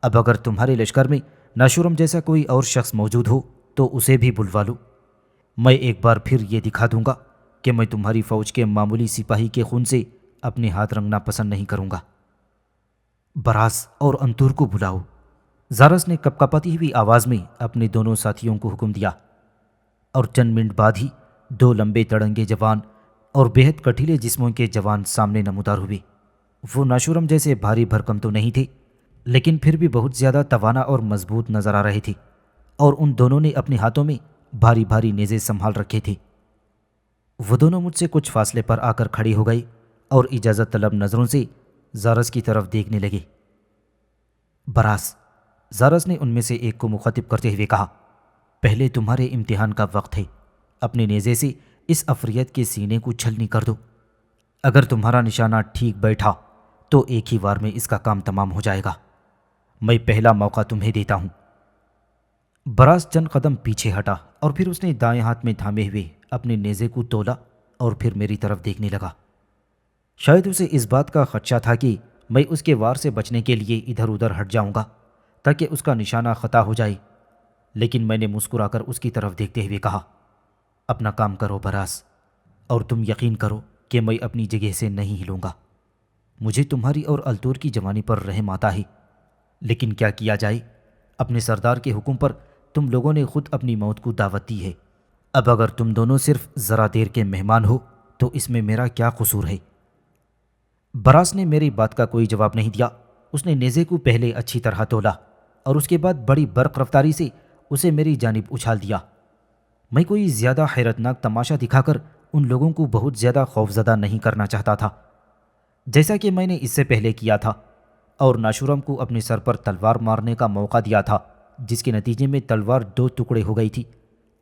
اب اگر تمہارے لشکر میں ناشورام جیسا کوئی اور شخص موجود ہو تو اسے بھی بلوا لو۔ میں ایک بار پھر یہ دکھا دوں گا کہ میں تمہاری فوج کے معمولی سپاہی کے خون سے اپنے ہاتھ رنگنا پسند نہیں کروں گا۔ براس اور انتور کو بلاؤ، زارس نے کپکپاتی ہوئی آواز میں اپنے دونوں ساتھیوں کو حکم دیا، اور چند منٹ بعد ہی دو لمبے تڑنگے جوان اور بےحد کٹھیلے جسموں کے جوان سامنے نمودار ہوئے۔ وہ ناشورام جیسے بھاری بھرکم تو نہیں تھے، لیکن پھر بھی بہت زیادہ توانا اور مضبوط نظر آ رہے تھے، اور ان دونوں نے اپنے ہاتھوں میں بھاری بھاری نیزے سنبھال رکھے تھے۔ وہ دونوں مجھ سے کچھ فاصلے پر آ کر کھڑے ہو گئے اور اجازت طلب نظروں سے زارس کی طرف دیکھنے لگے۔ براس، زارس نے ان میں سے ایک کو مخاطب کرتے ہوئے کہا، پہلے تمہارے امتحان کا وقت ہے، اپنے نیزے سے اس عفریت کے سینے کو چھلنی کر دو۔ اگر تمہارا نشانہ ٹھیک بیٹھا تو ایک ہی وار میں اس کا کام تمام ہو جائے گا۔ میں پہلا موقع تمہیں دیتا ہوں۔ براس چند قدم پیچھے ہٹا اور پھر اس نے دائیں ہاتھ میں تھامے ہوئے اپنے نیزے کو تولا اور پھر میری طرف دیکھنے لگا۔ شاید اسے اس بات کا خدشہ تھا کہ میں اس کے وار سے بچنے کے لیے ادھر ادھر ہٹ جاؤں گا تاکہ اس کا نشانہ خطا ہو جائے، لیکن میں نے مسکرا کر اس کی طرف دیکھتے ہوئے کہا، اپنا کام کرو براس، اور تم یقین کرو کہ میں اپنی جگہ سے نہیں ہلوں گا۔ مجھے تمہاری اور التور کی جوانی پر رحم آتا ہے، لیکن کیا کیا جائے، اپنے سردار کے حکم پر تم لوگوں نے خود اپنی موت کو دعوت دی ہے۔ اب اگر تم دونوں صرف ذرا دیر کے مہمان ہو تو اس میں میرا کیا قصور ہے؟ براس نے میری بات کا کوئی جواب نہیں دیا۔ اس نے نیزے کو پہلے اچھی طرح تولا اور اس کے بعد بڑی برق رفتاری سے اسے میری جانب اچھال دیا۔ میں کوئی زیادہ حیرتناک تماشا دکھا کر ان لوگوں کو بہت زیادہ خوفزدہ نہیں کرنا چاہتا تھا، جیسا کہ میں نے اس سے پہلے کیا تھا، اور ناشورام کو اپنے سر پر تلوار مارنے کا موقع دیا تھا، جس کے نتیجے میں تلوار دو ٹکڑے ہو گئی تھی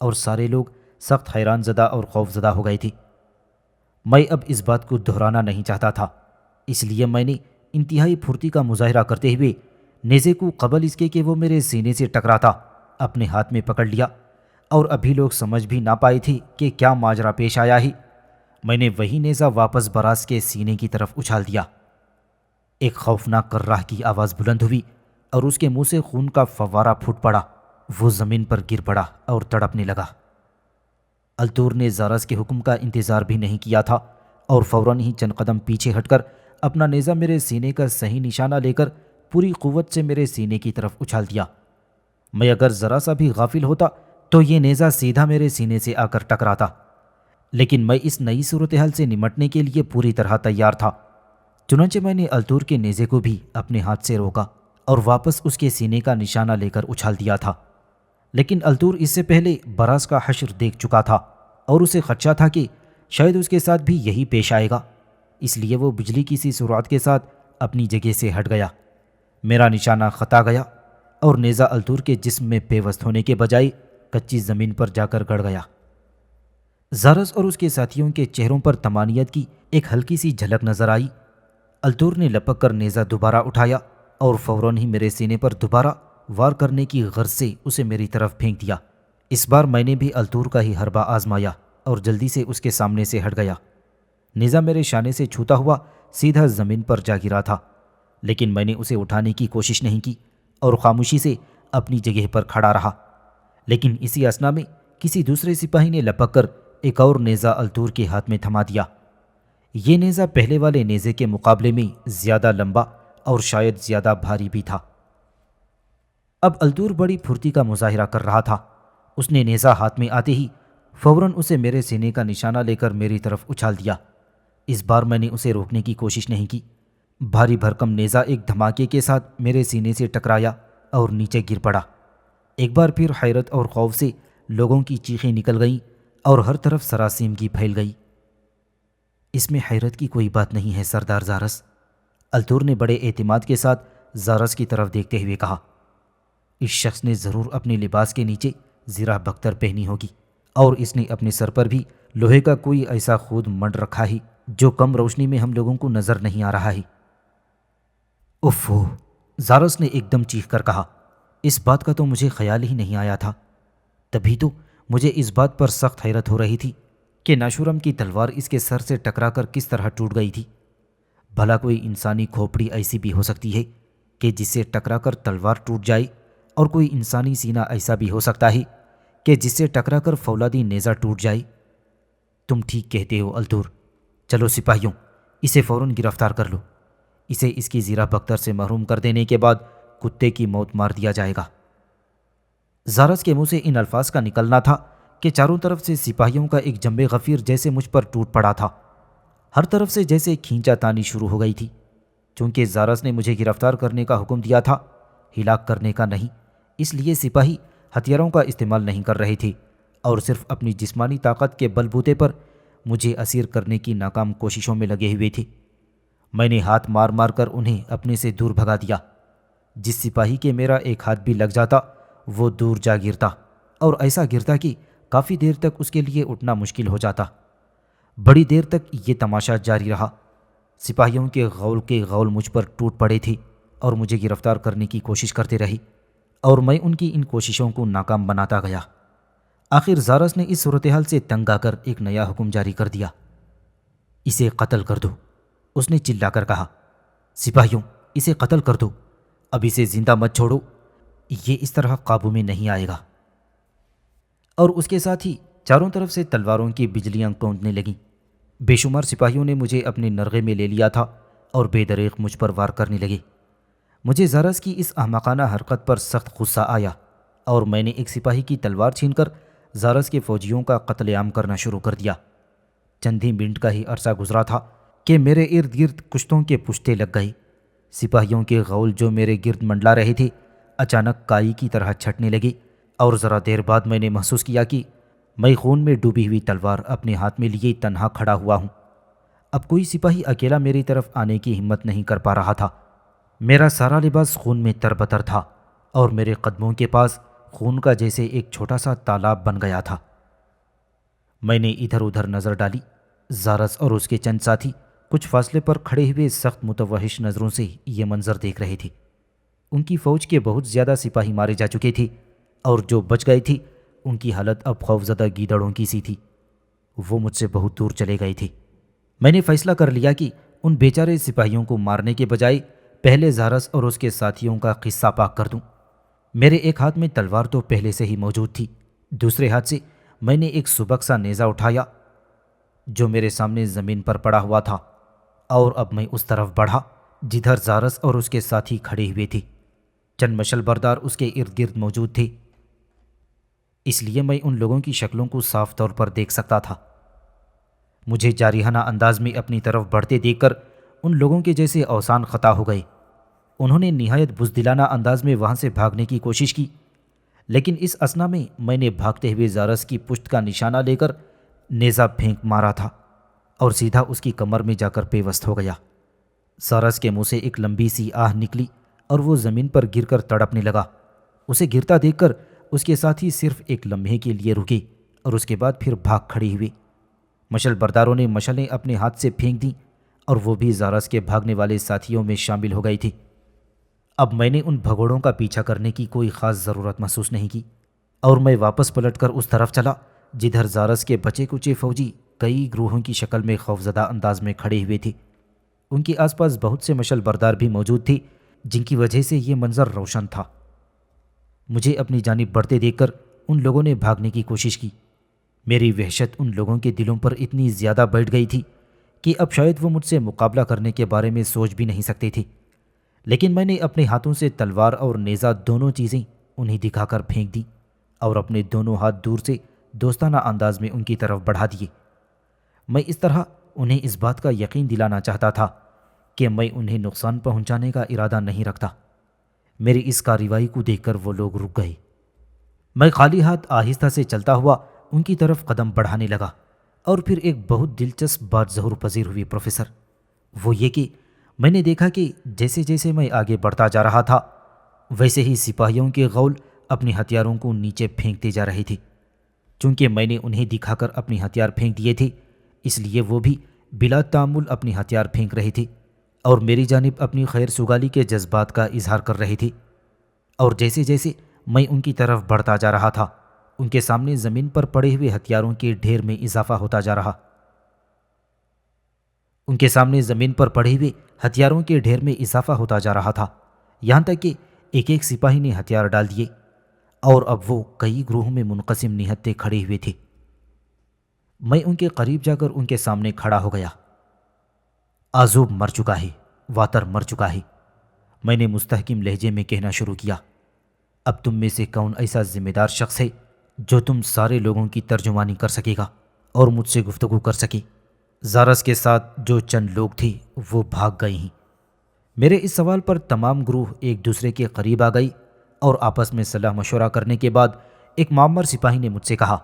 اور سارے لوگ سخت حیران زدہ اور خوف زدہ ہو گئے تھے۔ میں اب اس بات کو دہرانا نہیں چاہتا تھا، اس لیے میں نے انتہائی پھرتی کا مظاہرہ کرتے ہوئے نیزے کو قبل اس کے کہ وہ میرے سینے سے ٹکراتا اپنے ہاتھ میں پکڑ لیا، اور ابھی لوگ سمجھ بھی نہ پائے تھے کہ کیا ماجرا پیش آیا ہے، میں نے وہی نیزہ واپس براس کے سینے کی طرف اچھال دیا۔ ایک خوفناک کرراہ کی آواز بلند ہوئی اور اس کے منہ سے خون کا فوارہ پھوٹ پڑا۔ وہ زمین پر گر پڑا اور تڑپنے لگا۔ التور نے زارس کے حکم کا انتظار بھی نہیں کیا تھا اور فوراً ہی چند قدم پیچھے ہٹ کر اپنا نیزہ میرے سینے کا صحیح نشانہ لے کر پوری قوت سے میرے سینے کی طرف اچھال دیا۔ میں اگر ذرا سا بھی غافل ہوتا تو یہ نیزہ سیدھا میرے سینے سے آ کر ٹکراتا، لیکن میں اس نئی صورتحال سے نمٹنے کے لیے پوری طرح تیار تھا۔ چنانچہ میں نے التور کے نیزے کو بھی اپنے ہاتھ سے روکا اور واپس اس کے سینے کا نشانہ لے کر اچھال دیا تھا، لیکن التور اس سے پہلے براس کا حشر دیکھ چکا تھا اور اسے خدشہ تھا کہ شاید اس کے ساتھ بھی یہی پیش آئے گا، اس لیے وہ بجلی کی سی سرعت کے ساتھ اپنی جگہ سے ہٹ گیا۔ میرا نشانہ خطا گیا اور نیزہ التور کے جسم میں پیوست ہونے کے بجائے کچی زمین پر جا کر گڑ گیا۔ زارس اور اس کے ساتھیوں کے چہروں پر طمانینت کی ایک ہلکی سی جھلک نظر آئی۔ التور نے لپک کر نیزہ دوبارہ اٹھایا اور فوراً ہی میرے سینے پر دوبارہ وار کرنے کی غرض سے اسے میری طرف پھینک دیا۔ اس بار میں نے بھی التور کا ہی حربہ آزمایا اور جلدی سے اس کے سامنے سے ہٹ گیا۔ نیزہ میرے شانے سے چھوتا ہوا سیدھا زمین پر جا گرا تھا، لیکن میں نے اسے اٹھانے کی کوشش نہیں کی اور خاموشی سے اپنی جگہ پر کھڑا رہا۔ لیکن اسی اثنا میں کسی دوسرے سپاہی نے لپک کر ایک اور نیزہ التور کے ہاتھ میں تھما دیا۔ یہ نیزہ پہلے والے نیزے کے مقابلے میں زیادہ لمبا اور شاید زیادہ بھاری بھی تھا۔ اب التور بڑی پھرتی کا مظاہرہ کر رہا تھا۔ اس نے نیزہ ہاتھ میں آتے ہی فوراً اسے میرے سینے کا نشانہ لے کر میری طرف اچھال دیا۔ اس بار میں نے اسے روکنے کی کوشش نہیں کی، بھاری بھرکم نیزہ ایک دھماکے کے ساتھ میرے سینے سے ٹکرایا اور نیچے گر پڑا۔ ایک بار پھر حیرت اور خوف سے لوگوں کی چیخیں نکل گئیں اور ہر طرف سراسیمگی پھیل گئی۔ اس میں حیرت کی کوئی بات نہیں ہے سردار زارس، التور نے بڑے اعتماد کے ساتھ زارس کی طرف دیکھتے ہوئے کہا۔ اس شخص نے ضرور اپنے لباس کے نیچے زرہ بختر پہنی ہوگی، اور اس نے اپنے سر پر بھی لوہے کا کوئی ایسا خود منڈ رکھا ہے جو کم روشنی میں ہم لوگوں کو نظر نہیں آ رہا ہے۔ اوفو، زارس نے ایک دم چیخ کر کہا، اس بات کا تو مجھے خیال ہی نہیں آیا تھا۔ تبھی تو مجھے اس بات پر سخت حیرت ہو رہی تھی کہ ناشورم کی تلوار اس کے سر سے ٹکرا کر کس طرح ٹوٹ گئی تھی۔ بھلا کوئی انسانی کھوپڑی ایسی بھی ہو سکتی ہے کہ جس سے ٹکرا کر تلوار ٹوٹ جائے، اور کوئی انسانی سینہ ایسا بھی ہو سکتا ہے کہ جس سے ٹکرا کر فولادی نیزہ ٹوٹ جائے۔ تم ٹھیک کہتے ہو التور، چلو سپاہیوں، اسے فوراً گرفتار کر لو۔ اسے اس کی زیرہ بختر سے محروم کر دینے کے بعد کتے کی موت مار دیا جائے گا۔ زارس کے منہ سے ان الفاظ کا نکلنا تھا کہ چاروں طرف سے سپاہیوں کا ایک جنب غفیر جیسے مجھ پر ٹوٹ پڑا تھا۔ ہر طرف سے جیسے کھینچا تانی شروع ہو گئی تھی۔ چونکہ زارس نے مجھے گرفتار کرنے کا حکم دیا تھا، ہلاک کرنے کا نہیں، اس لیے سپاہی ہتھیاروں کا استعمال نہیں کر رہے تھے اور صرف اپنی جسمانی طاقت کے بل بوتے پر مجھے اسیر کرنے کی ناکام کوششوں میں لگے ہوئے تھے۔ میں نے ہاتھ مار مار کر انہیں اپنے سے دور بھگا دیا۔ جس سپاہی کے میرا ایک ہاتھ بھی لگ جاتا وہ دور جا گرتا، اور ایسا گرتا کہ کافی دیر تک اس کے لیے اٹھنا مشکل ہو جاتا۔ بڑی دیر تک یہ تماشا جاری رہا۔ سپاہیوں کے غول مجھ پر ٹوٹ پڑے تھے اور مجھے گرفتار کرنے کی کوشش کرتے رہی، اور میں ان کی ان کوششوں کو ناکام بناتا گیا۔ آخر زارس نے اس صورتحال سے تنگ آ کر ایک نیا حکم جاری کر دیا۔ اسے قتل کر دو، اس نے چلا کر کہا۔ سپاہیوں، اسے قتل کر دو، اب اسے زندہ مت چھوڑو، یہ اس طرح قابو میں نہیں آئے گا۔ اور اس کے ساتھ ہی چاروں طرف سے تلواروں کی بجلیاں کونپنے لگیں۔ بے شمار سپاہیوں نے مجھے اپنے نرغے میں لے لیا تھا اور بے دریغ مجھ پر وار کرنے لگے۔ مجھے زارس کی اس احمقانہ حرکت پر سخت غصہ آیا، اور میں نے ایک سپاہی کی تلوار چھین کر زارس کے فوجیوں کا قتل عام کرنا شروع کر دیا۔ چند ہی منٹ کا ہی عرصہ گزرا تھا کہ میرے ارد گرد کشتوں کے پشتے لگ گئے۔ سپاہیوں کے غول جو میرے گرد منڈلا رہے تھے اچانک کائی کی طرح چھٹنے لگے، اور ذرا دیر بعد میں نے محسوس کیا کہ میں خون میں ڈوبی ہوئی تلوار اپنے ہاتھ میں لیے تنہا کھڑا ہوا ہوں۔ اب کوئی سپاہی اکیلا میری طرف آنے کی ہمت نہیں کر پا رہا تھا۔ میرا سارا لباس خون میں تربتر تھا، اور میرے قدموں کے پاس خون کا جیسے ایک چھوٹا سا تالاب بن گیا تھا۔ میں نے ادھر ادھر نظر ڈالی۔ زارس اور اس کے چند ساتھی کچھ فاصلے پر کھڑے ہوئے سخت متوحش نظروں سے یہ منظر دیکھ رہے تھے۔ ان کی فوج کے بہت زیادہ سپاہی مارے جا چکے تھے، اور جو بچ گئے تھے ان کی حالت اب خوفزدہ گیدڑوں کی سی تھی۔ وہ مجھ سے بہت دور چلے گئے تھے۔ میں نے فیصلہ کر لیا کہ ان بیچارے سپاہیوں کو مارنے کے بجائے پہلے زارس اور اس کے ساتھیوں کا قصہ پاک کر دوں۔ میرے ایک ہاتھ میں تلوار تو پہلے سے ہی موجود تھی، دوسرے ہاتھ سے میں نے ایک سبک سا نیزہ اٹھایا جو میرے سامنے زمین پر پڑا ہوا تھا، اور اب میں اس طرف بڑھا جدھر زارس اور اس کے ساتھی کھڑے ہوئے تھے۔ چند مشل بردار اس کے ارد گرد موجود تھے، اس لیے میں ان لوگوں کی شکلوں کو صاف طور پر دیکھ سکتا تھا۔ مجھے جارحانہ انداز میں اپنی طرف بڑھتے دیکھ کر ان لوگوں کے جیسے اوسان خطا ہو گئے۔ انہوں نے نہایت بزدلانہ انداز میں وہاں سے بھاگنے کی کوشش کی، لیکن اس اثنا میں نے بھاگتے ہوئے زارس کی پشت کا نشانہ لے کر نیزہ پھینک مارا تھا، اور سیدھا اس کی کمر میں جا کر پیوست ہو گیا۔ زارس کے منہ سے ایک لمبی سی آہ نکلی اور وہ زمین پر گر کر تڑپنے لگا۔ اسے گرتا دیکھ کر اس کے ساتھی صرف ایک لمحے کے لیے رکے اور اس کے بعد پھر بھاگ کھڑے ہوئے۔ مشل برداروں نے مشلیں اپنے ہاتھ سے پھینک دیں، اور وہ بھی زارس کے بھاگنے والے ساتھیوں میں شامل ہو گئی تھی۔ اب میں نے ان بھگوڑوں کا پیچھا کرنے کی کوئی خاص ضرورت محسوس نہیں کی، اور میں واپس پلٹ کر اس طرف چلا جدھر زارس کے بچے کچے فوجی کئی گروہوں کی شکل میں خوفزدہ انداز میں کھڑے ہوئے تھے۔ ان کے آس پاس بہت سے مشل بردار بھی موجود تھے جن کی وجہ سے یہ منظر روشن تھا۔ مجھے اپنی جانب بڑھتے دیکھ کر ان لوگوں نے بھاگنے کی کوشش کی۔ میری وحشت ان لوگوں کے دلوں پر اتنی زیادہ بیٹھ گئی تھی کہ اب شاید وہ مجھ سے مقابلہ کرنے کے بارے میں سوچ بھی نہیں سکتے تھے، لیکن میں نے اپنے ہاتھوں سے تلوار اور نیزہ دونوں چیزیں انہیں دکھا کر پھینک دیں، اور اپنے دونوں ہاتھ دور سے دوستانہ انداز میں ان کی طرف بڑھا دیے۔ میں اس طرح انہیں اس بات کا یقین دلانا چاہتا تھا کہ میں انہیں نقصان پہنچانے کا ارادہ نہیں رکھتا۔ میری اس کارروائی کو دیکھ کر وہ لوگ رک گئے۔ میں خالی ہاتھ آہستہ سے چلتا ہوا ان کی طرف قدم بڑھانے لگا، اور پھر ایک بہت دلچسپ بات ظہور پذیر ہوئی پروفیسر۔ وہ یہ کہ میں نے دیکھا کہ جیسے جیسے میں آگے بڑھتا جا رہا تھا، ویسے ہی سپاہیوں کے غول اپنے ہتھیاروں کو نیچے پھینکتے جا رہے تھے۔ چونکہ میں نے انہیں دکھا کر اپنے ہتھیار پھینک دیے تھے، اس لیے وہ بھی بلا تعمل اپنے ہتھیار پھینک رہے تھے اور میری جانب اپنی خیر سگالی کے جذبات کا اظہار کر رہے تھے۔ اور جیسے جیسے میں ان کی طرف بڑھتا جا رہا تھا، ان کے سامنے زمین پر پڑے ہوئے ہتھیاروں کے ڈھیر میں اضافہ ہوتا جا رہا۔ ان کے سامنے زمین پر پڑے ہوئے ہتھیاروں کے ڈھیر میں اضافہ ہوتا جا رہا تھا، یہاں تک کہ ایک ایک سپاہی نے ہتھیار ڈال دیے، اور اب وہ کئی گروہوں میں منقسم نہتے کھڑے ہوئے تھے۔ میں ان کے قریب جا کر ان کے سامنے کھڑا ہو گیا۔ آزوب مر چکا ہے، واتر مر چکا ہے، میں نے مستحکم لہجے میں کہنا شروع کیا۔ اب تم میں سے کون ایسا ذمہ دار شخص ہے جو تم سارے لوگوں کی ترجمانی کر سکے گا اور مجھ سے گفتگو کر سکے؟ زارس کے ساتھ جو چند لوگ تھے وہ بھاگ گئے ہیں۔ میرے اس سوال پر تمام گروہ ایک دوسرے کے قریب آ گئی اور آپس میں صلاح مشورہ کرنے کے بعد ایک معمر سپاہی نے مجھ سے کہا،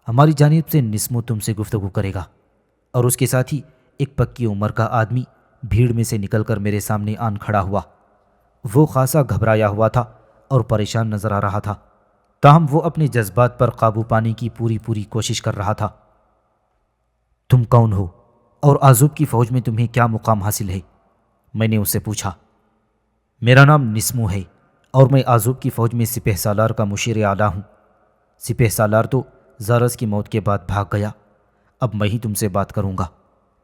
ہماری جانب سے نسمو تم سے گفتگو کرے گا۔ اور اس کے ساتھ ہی ایک پکی عمر کا آدمی بھیڑ میں سے نکل کر میرے سامنے آن کھڑا ہوا۔ وہ خاصا گھبرایا ہوا تھا اور پریشان نظر آ رہا تھا، تاہم وہ اپنے جذبات پر قابو پانے کی پوری کوشش کر رہا تھا۔ تم کون ہو اور آزوب کی فوج میں تمہیں کیا مقام حاصل ہے؟ میں نے اس سے پوچھا۔ میرا نام نسمو ہے اور میں آزوب کی فوج میں سپہ سالار کا مشیر اعلیٰ ہوں۔ سپہ سالار تو زارس کی موت کے بعد بھاگ گیا، اب میں ہی تم سے بات کروں گا۔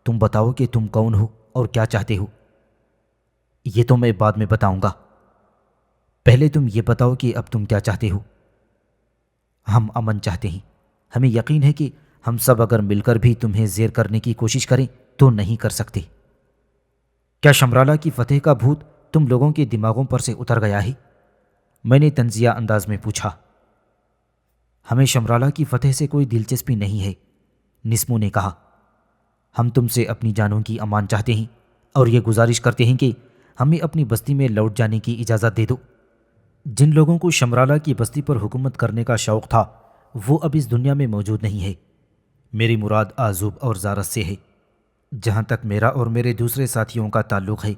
تم بتاؤ کہ تم کون ہو اور کیا چاہتے ہو؟ یہ تو میں بعد میں بتاؤں گا، پہلے تم یہ بتاؤ کہ اب تم کیا چاہتے ہو؟ ہم امن چاہتے ہیں، ہمیں یقین ہے کہ ہم سب اگر مل کر بھی تمہیں زیر کرنے کی کوشش کریں تو نہیں کر سکتے۔ کیا شمرالہ کی فتح کا بھوت تم لوگوں کے دماغوں پر سے اتر گیا ہے؟ میں نے طنزیہ انداز میں پوچھا۔ ہمیں شمرالہ کی فتح سے کوئی دلچسپی نہیں ہے، نسمو نے کہا۔ ہم تم سے اپنی جانوں کی امان چاہتے ہیں اور یہ گزارش کرتے ہیں کہ ہمیں اپنی بستی میں لوٹ جانے کی اجازت دے دو۔ جن لوگوں کو شمرالہ کی بستی پر حکومت کرنے کا شوق تھا وہ اب اس دنیا میں موجود نہیں ہے۔ میری مراد آزوب اور زارس سے ہے۔ جہاں تک میرا اور میرے دوسرے ساتھیوں کا تعلق ہے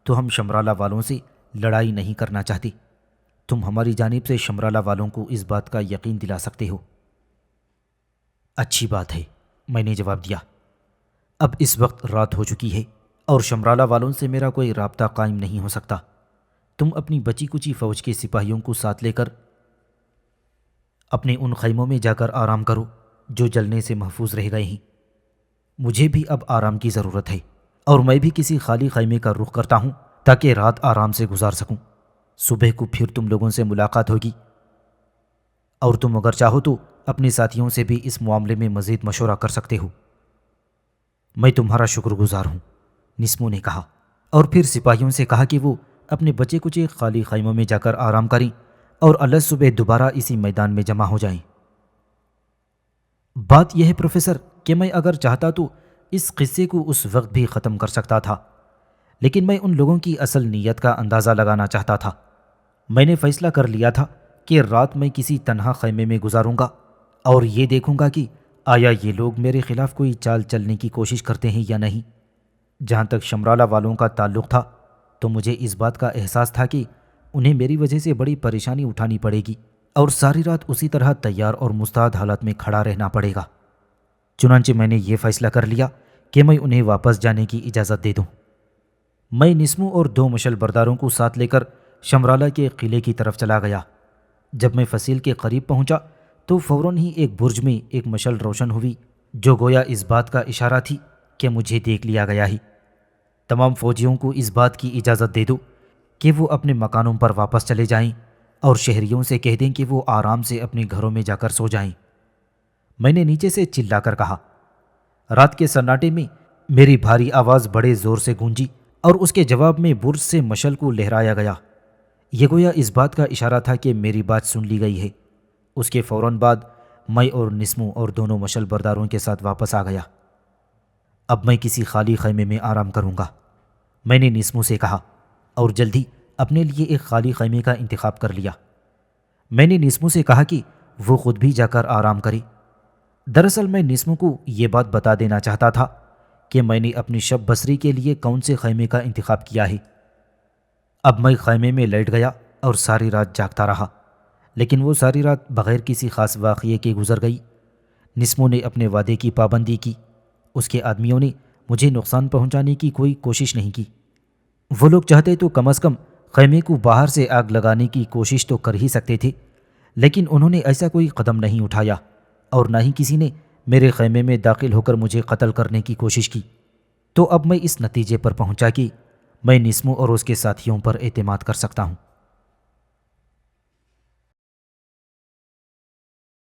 تو ہم شمرالہ والوں سے لڑائی نہیں کرنا چاہتے۔ تم ہماری جانب سے شمرالہ والوں کو اس بات کا یقین دلا سکتے ہو۔ اچھی بات ہے، میں نے جواب دیا۔ اب اس وقت رات ہو چکی ہے اور شمرالہ والوں سے میرا کوئی رابطہ قائم نہیں ہو سکتا۔ تم اپنی بچی کچی فوج کے سپاہیوں کو ساتھ لے کر اپنے ان خیموں میں جا کر آرام کرو جو جلنے سے محفوظ رہ گئے ہیں۔ مجھے بھی اب آرام کی ضرورت ہے اور میں بھی کسی خالی خیمے کا رخ کرتا ہوں تاکہ رات آرام سے گزار سکوں۔ صبح کو پھر تم لوگوں سے ملاقات ہوگی، اور تم اگر چاہو تو اپنے ساتھیوں سے بھی اس معاملے میں مزید مشورہ کر سکتے ہو۔ میں تمہارا شکر گزار ہوں، نسمو نے کہا، اور پھر سپاہیوں سے کہا کہ وہ اپنے بچے کچے خالی خیموں میں جا کر آرام کریں اور الگ صبح دوبارہ اسی میدان میں جمع ہو جائیں۔ بات یہ ہے پروفیسر کہ میں اگر چاہتا تو اس قصے کو اس وقت بھی ختم کر سکتا تھا، لیکن میں ان لوگوں کی اصل نیت کا اندازہ لگانا چاہتا تھا۔ میں نے فیصلہ کر لیا تھا کہ رات میں کسی تنہا خیمے میں گزاروں گا اور یہ دیکھوں گا کہ آیا یہ لوگ میرے خلاف کوئی چال چلنے کی کوشش کرتے ہیں یا نہیں۔ جہاں تک شمرالہ والوں کا تعلق تھا تو مجھے اس بات کا احساس تھا کہ انہیں میری وجہ سے بڑی پریشانی اٹھانی پڑے گی اور ساری رات اسی طرح تیار اور مستعد حالت میں کھڑا رہنا پڑے گا۔ چنانچہ میں نے یہ فیصلہ کر لیا کہ میں انہیں واپس جانے کی اجازت دے دوں۔ میں نسمو اور 2 مشل برداروں کو ساتھ لے کر شمرالہ کے قلعے کی طرف چلا گیا۔ جب میں فصیل کے قریب پہنچا تو فوراً ہی ایک برج میں ایک مشل روشن ہوئی جو گویا اس بات کا اشارہ تھی کہ مجھے دیکھ لیا گیا ہے۔ تمام فوجیوں کو اس بات کی اجازت دے دو کہ وہ اپنے مکانوں پر واپس چلے جائیں اور شہریوں سے کہہ دیں کہ وہ آرام سے اپنے گھروں میں جا کر سو جائیں۔ میں نے نیچے سے چلا کر کہا۔ رات کے سناٹے میں میری بھاری آواز بڑے زور سے گونجی اور اس کے جواب میں برج سے مشل کو لہرایا گیا۔ یہ گویا اس بات کا اشارہ تھا کہ میری بات سن لی گئی ہے۔ اس کے فوراً بعد میں اور نسمو اور دونوں مشل برداروں کے ساتھ واپس آ گیا۔ اب میں کسی خالی خیمے میں آرام کروں گا۔ میں نے نسمو سے کہا اور جلدی اپنے لیے ایک خالی خیمے کا انتخاب کر لیا۔ میں نے نسمو سے کہا کہ وہ خود بھی جا کر آرام کرے۔ دراصل میں نسمو کو یہ بات بتا دینا چاہتا تھا کہ میں نے اپنی شب بسری کے لیے کون سے خیمے کا انتخاب کیا ہے۔ اب میں خیمے میں لیٹ گیا اور ساری رات جاگتا رہا، لیکن وہ ساری رات بغیر کسی خاص واقعے کے گزر گئی۔ نسمو نے اپنے وعدے کی پابندی کی۔ اس کے آدمیوں نے مجھے نقصان پہنچانے کی کوئی کوشش نہیں کی۔ وہ لوگ چاہتے تو کم از کم خیمے کو باہر سے آگ لگانے کی کوشش تو کر ہی سکتے تھے، لیکن انہوں نے ایسا کوئی قدم نہیں اٹھایا اور نہ ہی کسی نے میرے خیمے میں داخل ہو کر مجھے قتل کرنے کی کوشش کی۔ تو اب میں اس نتیجے پر پہنچا کہ میں نسمو اور اس کے ساتھیوں پر اعتماد کر سکتا ہوں۔